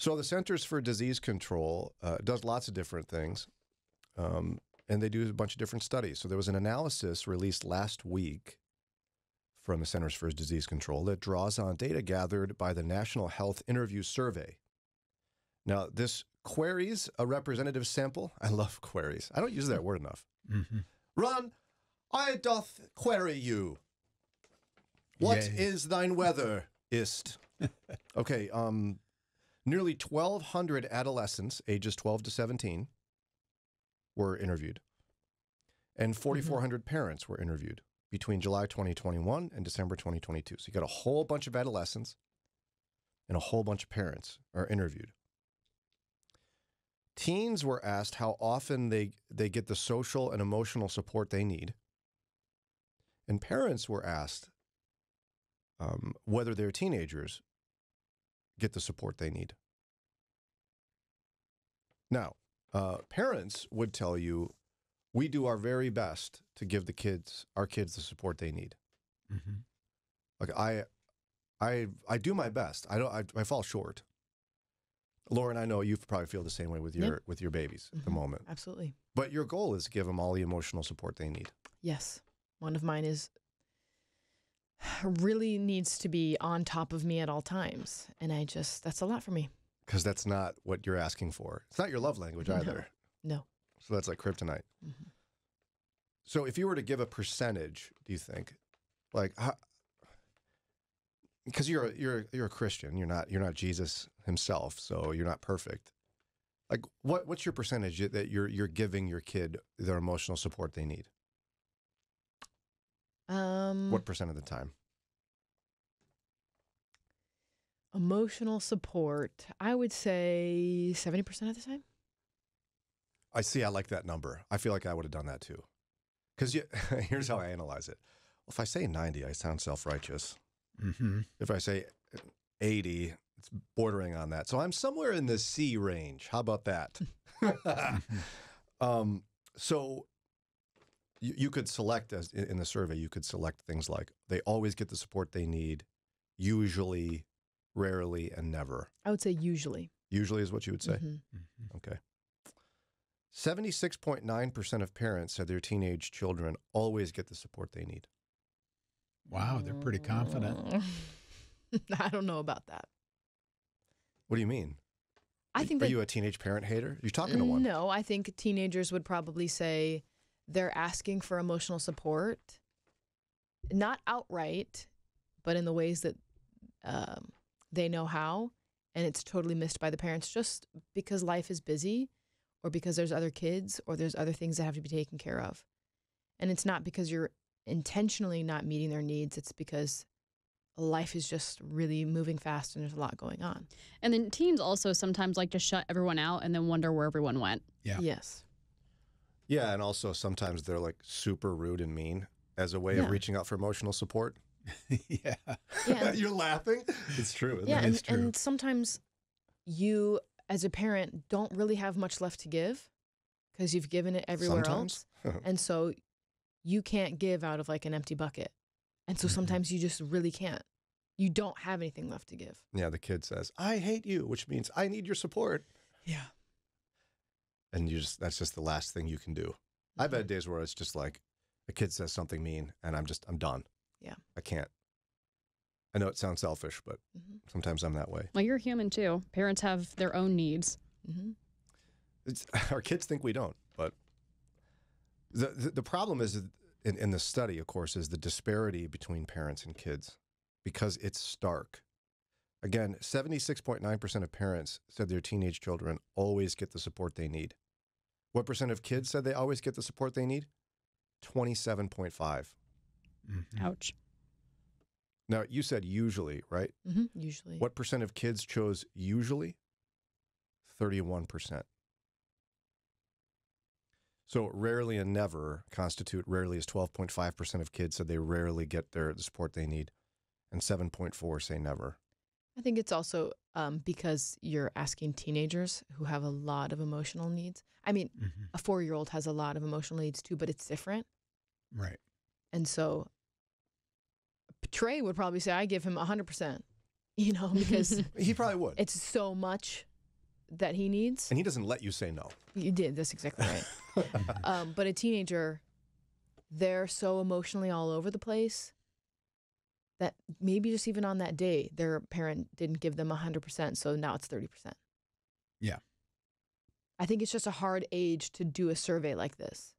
So the Centers for Disease Control does lots of different things, and they do a bunch of different studies. So there was an analysis released last week from the Centers for Disease Control that draws on data gathered by the National Health Interview Survey. Now, this queries a representative sample. I love queries. I don't use that word enough. Mm-hmm. Run, I doth query you. What is thine weather, ist? Okay, nearly 1,200 adolescents, ages 12 to 17, were interviewed. And 4,400 parents were interviewed between July 2021 and December 2022. So you got a whole bunch of adolescents and a whole bunch of parents are interviewed. Teens were asked how often they get the social and emotional support they need. And parents were asked whether their teenagers get the support they need. Now, parents would tell you, we do our very best to give our kids the support they need. Mm-hmm. Like I do my best. I fall short. Lauren, I know you probably feel the same way with your babies at the moment. Absolutely. But your goal is to give them all the emotional support they need. Yes. One of mine is really needs to be on top of me at all times. And that's a lot for me. Because that's not what you're asking for. It's not your love language either. No. So that's like kryptonite. Mm-hmm. So if you were to give a percentage, do you think, like, because you're a Christian, you're not Jesus himself, so you're not perfect. Like, what's your percentage that you're giving your kid their emotional support they need? What percent of the time? Emotional support, I would say 70% of the time. I see. I like that number. I feel like I would have done that too. Because here's how I analyze it. Well, if I say 90, I sound self-righteous. Mm-hmm. If I say 80, it's bordering on that. So I'm somewhere in the C range. How about that? So you could select, as in the survey, you could select things like they always get the support they need, usually, rarely, and never. I would say usually. Usually is what you would say? Mm-hmm. Mm-hmm. Okay. 76.9% of parents said their teenage children always get the support they need. Wow, they're pretty confident. I don't know about that. What do you mean? I think Are you a teenage parent hater? You're talking to one. No, I think teenagers would probably say they're asking for emotional support, not outright, but in the ways that they know how, and it's totally missed by the parents just because life is busy or because there's other kids or there's other things that have to be taken care of. And it's not because you're intentionally not meeting their needs. It's because life is just really moving fast and there's a lot going on. And then teens also sometimes like to shut everyone out and then wonder where everyone went. Yeah. Yes. Yeah, and also sometimes they're like super rude and mean as a way of reaching out for emotional support. Yeah. You're laughing? It's true. Yeah, It's true. and sometimes you, as a parent, don't really have much left to give because you've given it everywhere Sometimes. else. And so you can't give out of like an empty bucket. And so sometimes you just really can't. You don't have anything left to give. Yeah, the kid says, I hate you, which means I need your support. Yeah. And that's just the last thing you can do. I've had days where it's just like a kid says something mean and I'm done. Yeah. I can't. I know it sounds selfish, but sometimes I'm that way. Well, you're human too. Parents have their own needs. Mm-hmm. Our kids think we don't, but the problem is in the study, of course, is the disparity between parents and kids because it's stark. Again, 76.9% of parents said their teenage children always get the support they need. What percent of kids said they always get the support they need? 27.5. Mm-hmm. Ouch. Now, you said usually, right? Mm-hmm. Usually. What percent of kids chose usually? 31%. So rarely and never constitute rarely as 12.5% of kids said they rarely get the support they need, and 7.4 say never. I think it's also because you're asking teenagers who have a lot of emotional needs. I mean, a 4-year-old has a lot of emotional needs too, but it's different. Right. And so Trey would probably say, I give him 100%, because He probably would. it's so much that he needs. And he doesn't let you say no. You did. That's exactly right. But a teenager, they're so emotionally all over the place that maybe just even on that day, their parent didn't give them 100%, so now it's 30%. Yeah. I think it's just a hard age to do a survey like this.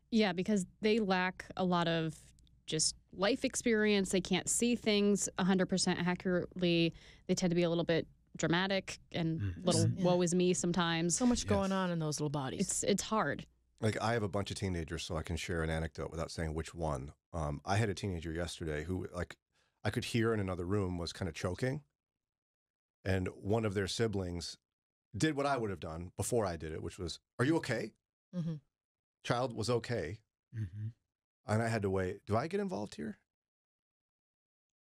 Yeah, because they lack a lot of just life experience. They can't see things 100% accurately. They tend to be a little bit dramatic and little woe is me sometimes. So much going on in those little bodies. It's hard. Like, I have a bunch of teenagers, so I can share an anecdote without saying which one. I had a teenager yesterday who, like, I could hear in another room was kind of choking. And one of their siblings did what I would have done before I did it, which was, "Are you okay?" Mm-hmm. Child was okay. Mm-hmm. And I had to wait. Do I get involved here?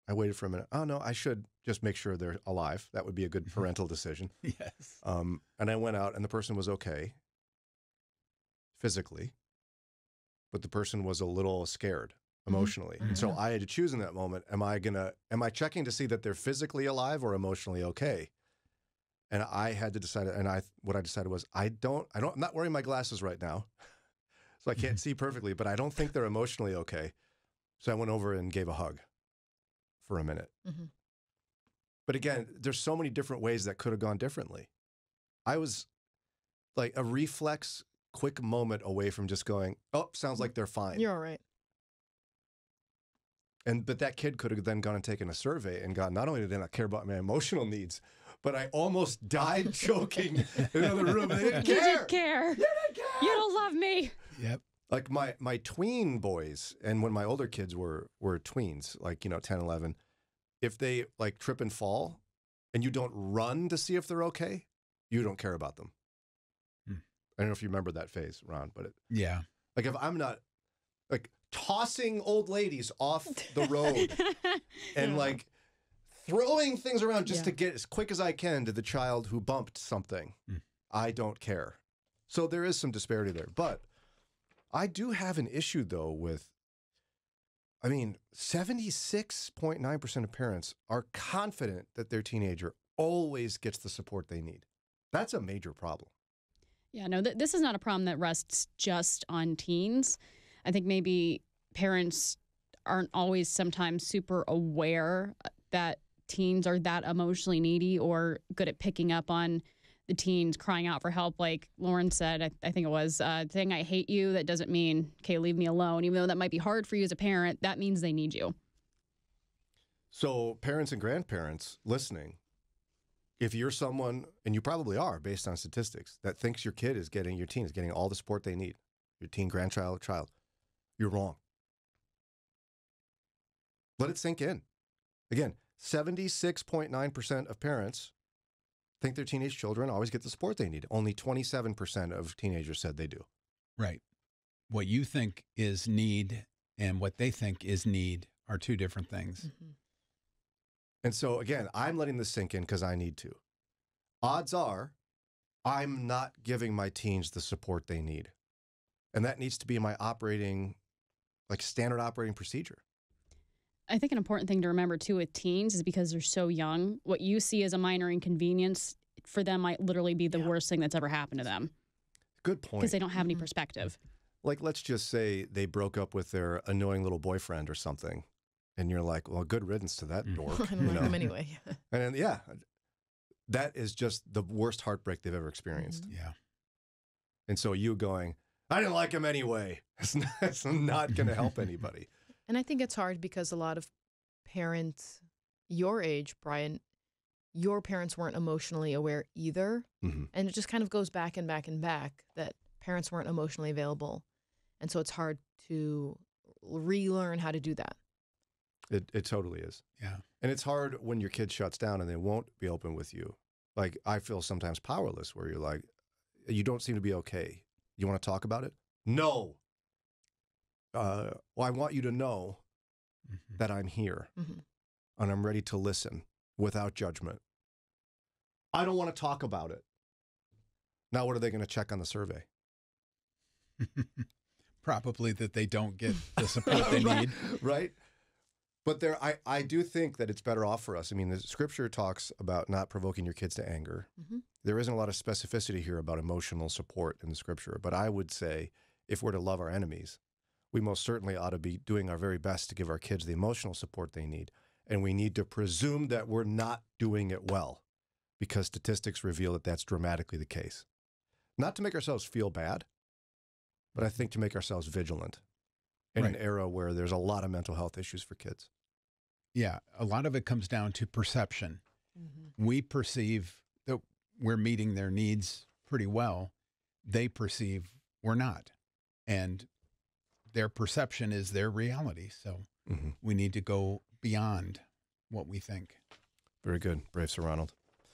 I waited for a minute. Oh, no, I should just make sure they're alive. That would be a good parental decision. Yes. And I went out, and the person was okay physically, but the person was a little scared emotionally. And so I had to choose in that moment, am I checking to see that they're physically alive or emotionally okay? And I had to decide, and what I decided was, I'm not wearing my glasses right now, so I can't see perfectly, but I don't think they're emotionally okay. So I went over and gave a hug for a minute. Mm-hmm. But again, there's so many different ways that could have gone differently. I was like a reflex, quick moment away from just going, "Oh, sounds like they're fine." You're all right. But that kid could have then gone and taken a survey and gone, not only did they not care about my emotional needs, but I almost died choking in another room. They didn't care. You didn't care. You don't love me. Yep. Like my tween boys, and when my older kids were tweens, like, 10, 11, if they like trip and fall and you don't run to see if they're okay, you don't care about them. I don't know if you remember that phase, Ron, but Yeah. like if I'm not like tossing old ladies off the road and like throwing things around just to get as quick as I can to the child who bumped something, I don't care. So there is some disparity there. But I do have an issue, though, with, 76.9% of parents are confident that their teenager always gets the support they need. That's a major problem. Yeah, no, this is not a problem that rests just on teens. I think maybe parents aren't always sometimes super aware that teens are that emotionally needy or good at picking up on the teens crying out for help. Like Lauren said, I think it was, saying, "I hate you," that doesn't mean, okay, leave me alone. Even though that might be hard for you as a parent, that means they need you. So parents and grandparents listening, if you're someone, and you probably are based on statistics, that thinks your teen is getting all the support they need, your teen, grandchild, child, you're wrong. Let it sink in. Again, 76.9% of parents think their teenage children always get the support they need. Only 27% of teenagers said they do. Right. What you think is need and what they think is need are two different things. Mm-hmm. And so, again, I'm letting this sink in because I need to. Odds are I'm not giving my teens the support they need. And that needs to be my standard operating procedure. I think an important thing to remember, too, with teens is because they're so young, what you see as a minor inconvenience for them might literally be the worst thing that's ever happened to them. Good point. Because they don't have any perspective. Like, let's just say they broke up with their annoying little boyfriend or something. And you're like, well, good riddance to that dork. I don't like them anyway. And then, that is just the worst heartbreak they've ever experienced. Yeah. And so you going, "I didn't like him anyway," it's not going to help anybody. And I think it's hard because a lot of parents your age, Brian, your parents weren't emotionally aware either. Mm-hmm. And it just kind of goes back and back and back that parents weren't emotionally available. And so it's hard to relearn how to do that. It totally is. Yeah. And it's hard when your kid shuts down and they won't be open with you. Like, I feel sometimes powerless where you're like, "You don't seem to be okay. You want to talk about it?" "No." Well, I want you to know that I'm here and I'm ready to listen without judgment. "I don't want to talk about it." Now, what are they going to check on the survey? Probably that they don't get the support they need. Right? But I do think that it's better off for us. I mean, the scripture talks about not provoking your kids to anger. Mm-hmm. There isn't a lot of specificity here about emotional support in the scripture. But I would say if we're to love our enemies, we most certainly ought to be doing our very best to give our kids the emotional support they need. And we need to presume that we're not doing it well, because statistics reveal that that's dramatically the case. Not to make ourselves feel bad, but I think to make ourselves vigilant in an era where there's a lot of mental health issues for kids. Yeah, a lot of it comes down to perception. Mm-hmm. We perceive that we're meeting their needs pretty well. They perceive we're not. And their perception is their reality. So we need to go beyond what we think. Very good. Brave Sir Ronald.